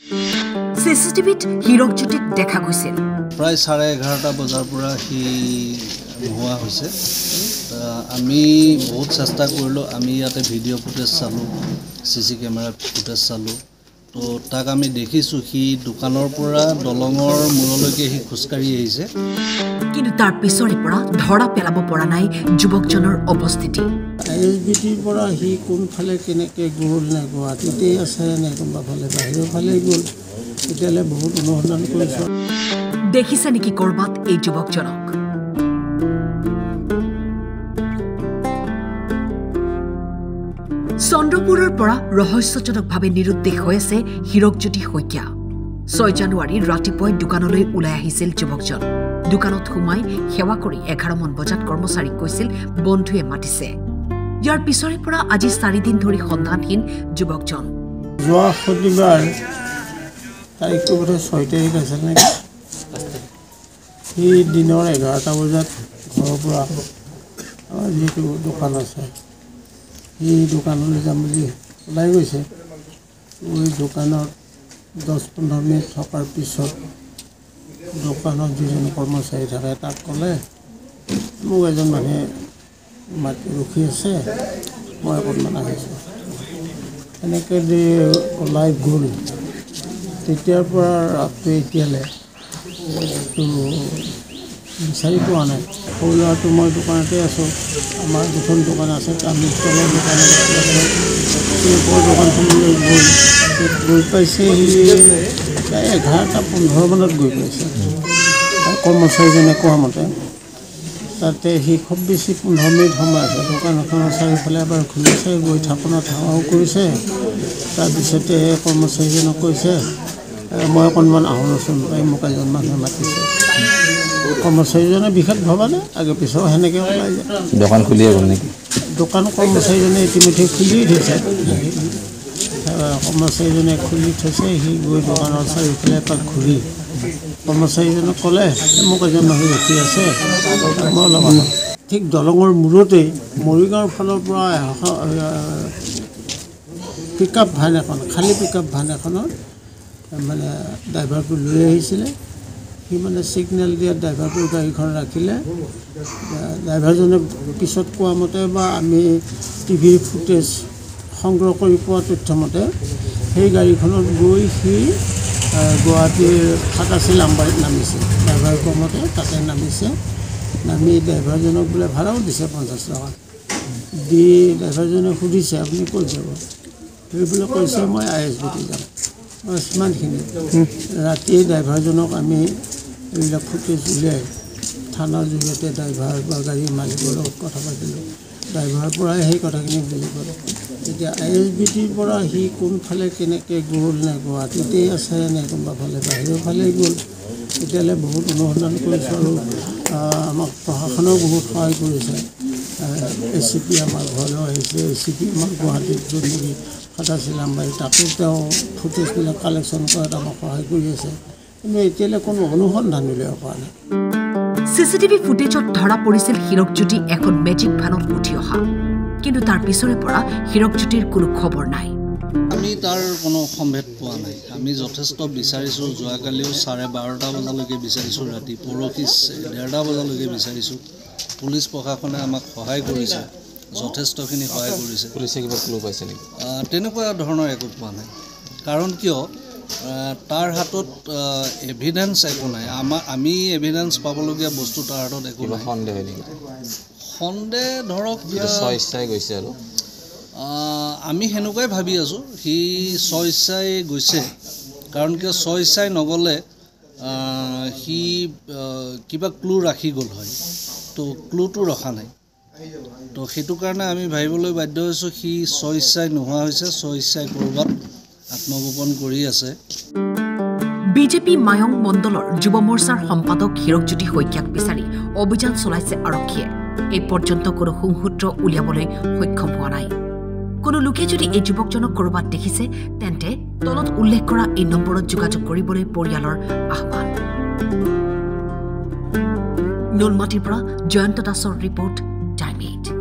চিচিটিভিত হীৰকজ্যোতিক দেখা গৈছিল। প্ৰায় 11:30 বজাৰ পৰা সি নোহোৱা হৈছে। আমি বহুত চেষ্টা কৰিলোঁ। আমি ইয়াতে ভিডিঅ' ফুটেজ চালোঁ, CC কেমেৰা ফুটেজ চালোঁ। তো তাক আমি দেখিছোঁ সি দোকানৰ পৰা দলঙৰ মূৰলৈকে সি খোজকাঢ়ি আহিছে। কিন্তু তাৰ পিছৰে পৰা ধৰা পেলাব পৰা নাই যুৱকজনৰ অৱস্থিতি। ISBTৰ পৰা সি কোনফালে কেনেকৈ গ'ল, নে গুৱাহাটীতেই আছে নে কোনোবা ফালে বাহিৰৰ ফালে গ'ল, এতিয়ালৈ বহুত অনুসন্ধান কৰিছোঁ। দেখিছে নেকি ক'ৰবাত এই যুৱকজনক? চন্দ্ৰপুৰৰ পৰা ৰহস্যজনকভাৱে নিৰুদ্দেশ হৈ আছে হীৰকজ্যোতি শইকীয়া। 6 জানুৱাৰী ৰাতিপুৱাই দোকানলৈ ওলাই আহিছিল যুৱকজন। দোকানত সোমাই সেৱা কৰি 11 মান বজাত কৰ্মচাৰীক কৈছিল বন্ধুৱে মাতিছে। ইয়াৰ পিছৰে পৰা আজি 4 দিন ধৰি সন্ধানহীন যুৱকজন। যোৱা শনিবাৰ তাৰিখটো বোধ 6 তাৰিখ আছিল নেকি, সি দিনৰ 11টা বজাত ঘৰৰ পৰা আমাৰ যিহেতু দোকান আছে সি দোকানলৈ যাম বুলি ওলাই গৈছে। ওই দোকানত 10-15 মিনিট থকাৰ পিছত দোকানত যিজন কৰ্মচাৰী থাকে তাক ক'লে মোক এজন মানুহে মাতি ৰখি আছে, মই অকণমান আহিছোঁ। এনেকৈ দি ওলাই গ'ল। তেতিয়াৰ পৰা ৰাতি এতিয়ালৈ বিচাৰি পোৱা নাই। সৰু ল'ৰাটো মই দোকানতে আছোঁ। আমাৰ দুখন দোকান আছে, আমি তলৰ দোকানত আছে। সেই ওপৰৰ দোকানখনলৈ গৈ পাইছে সি প্ৰায় 11:15 মানত গৈ পাইছে। কৰ্মচাৰীজনে কোৱা মতে তাতে সি খুব বেছি 15 মিনিট সময় আছে। দোকানখনৰ চাৰিওফালে এবাৰ ঘূৰিছে, গৈ থাপনা ধাৱাও কৰিছে। তাৰপিছতে কৰ্মচাৰীজনক কৈছে মই অকণমান আহোঁচোন, মোক এজন মানুহে মাতিছে। কৰ্মচাৰীজনে বিশেষ ভবা নাই, আগে পিছৰ সেনেকৈ ওলাই যায়। দোকান খুলিয়ে গ'ল নেকি? দোকান কৰ্মচাৰীজনে ইতিমধ্যে খুলিয়ে থৈছে। কৰ্মচাৰীজনে খুলি থৈছে। সি গৈ দোকানৰ চাৰিওফালে এপাক ঘূৰি কৰ্মচাৰীজনক ক'লে মোক এজন মানুহ ৰখি আছে, মই অলপ আহোঁ। ঠিক দলঙৰ মূৰতেই মৰিগাঁৱৰ ফালৰ পৰা পিকআপ ভান এখন, খালী পিকআপ ভান এখনত মানে ড্ৰাইভাৰটো লৈ আহিছিলে। সি মানে ছিগনেল দিয়া ড্ৰাইভাৰটোৰ গাড়ীখন ৰাখিলে। ড্ৰাইভাৰজনে পিছত কোৱা মতে বা আমি টিভিৰ ফুটেজ সংগ্ৰহ কৰি পোৱা তথ্যমতে সেই গাড়ীখনত গৈ সি গুৱাহাটীৰ ফাটাচিল আমবাৰীত নামিছে। ড্ৰাইভাৰ কমতে তাতে নামিছে। নামি ড্ৰাইভাৰজনক বোলে ভাড়াও দিছে 50 টকা দি। ড্ৰাইভাৰজনে সুধিছে আপুনি ক'ত যাব? সেই বোলে কৈছে মই ISBT যাম। সিমানখিনি ৰাতিয়ে ড্ৰাইভাৰজনক আমি এইবিলাক ফুটেজ উলিয়াই থানাৰ জৰিয়তে ড্ৰাইভাৰ বা গাড়ীৰ মালিকৰ লগত কথা পাতিলোঁ। ড্ৰাইভাৰৰ পৰাই সেই কথাখিনি বুজি পালোঁ। এতিয়া ISBTৰ পৰা সি কোনফালে কেনেকৈ গ'ল, নে গুৱাহাটীতেই আছে নে কোনোবা ফালে বাহিৰৰ ফালে গ'ল, এতিয়ালৈ বহুত অনুসন্ধান কৰিছোঁ। আৰু আমাক প্ৰশাসনেও বহুত সহায় কৰিছে। ACP আমাৰ ঘৰলৈ আহিছে। ACP আমাৰ গুৱাহাটীত যদি ফাটাচিল আমবাৰী তাতো তেওঁ ফুটেজবিলাক কালেকশ্যন কৰাত আমাক সহায় কৰি আছে। কিন্তু এতিয়ালৈ কোনো অনুসন্ধান উলিয়াব পৰা নাই। চিচিটিভি ফুটেজত ধৰা পৰিছিল হীৰকজ্যোতি এখন মেজিক ভানত উঠি অহা। কিন্তু তাৰ পিছৰে পৰা হীৰকজ্যোতিৰ কোনো খবৰ নাই। আমি তাৰ কোনো সম্ভেদ পোৱা নাই। আমি যথেষ্ট বিচাৰিছোঁ। যোৱাকালিও 12:30 বজালৈকে বিচাৰিছোঁ, ৰাতি পৰহি 1:30 বজালৈকে বিচাৰিছোঁ। পুলিচ প্ৰশাসনে আমাক সহায় কৰিছে, যথেষ্টখিনি সহায় কৰিছে। পুলিচে কিবা ক্লু পাইছে নেকি? তেনেকুৱা ধৰণৰ একো পোৱা নাই। কাৰণ কিয় তাৰ হাতত এভিডেন্স একো নাই। আমি এভিডেন্স পাবলগীয়া বস্তু তাৰ হাতত একো নাই। সন্দেহ হয় নেকি? সন্দেহ ধৰক স্বইচ্ছাই গৈছে আৰু আমি সেনেকুৱাই ভাবি আছোঁ। সি স্বইচ্ছাই গৈছে। কাৰণ কিয় স্বইচ্ছাই নগ'লে সি কিবা ক্লু ৰাখি গ'ল হয়। তো ক্লুটো ৰখা নাই। তো সেইটো কাৰণে আমি ভাবিবলৈ বাধ্য হৈছোঁ সি স্বইচ্ছাই নোহোৱা হৈছে, স্বইচ্ছাই ক'ৰবাত আত্মগোপন কৰি আছে। বিজেপি মায়ং মণ্ডলৰ যুৱ মৰ্চাৰ সম্পাদক হীৰকজ্যোতি শইকীয়াক বিচাৰি অভিযান চলাইছে আৰক্ষীয়ে। এই পৰ্যন্ত কোনো সংসূত্ৰ উলিয়াবলৈ সক্ষম হোৱা নাই। কোনো লোকে যদি এই যুৱকজনক ক'ৰবাত দেখিছে তেন্তে তলত উল্লেখ কৰা এই নম্বৰত যোগাযোগ কৰিবলৈ পৰিয়ালৰ আহ্বান। নুনমাটিৰ পৰা জয়ন্ত দাসৰ ৰিপৰ্ট, টাইম 8।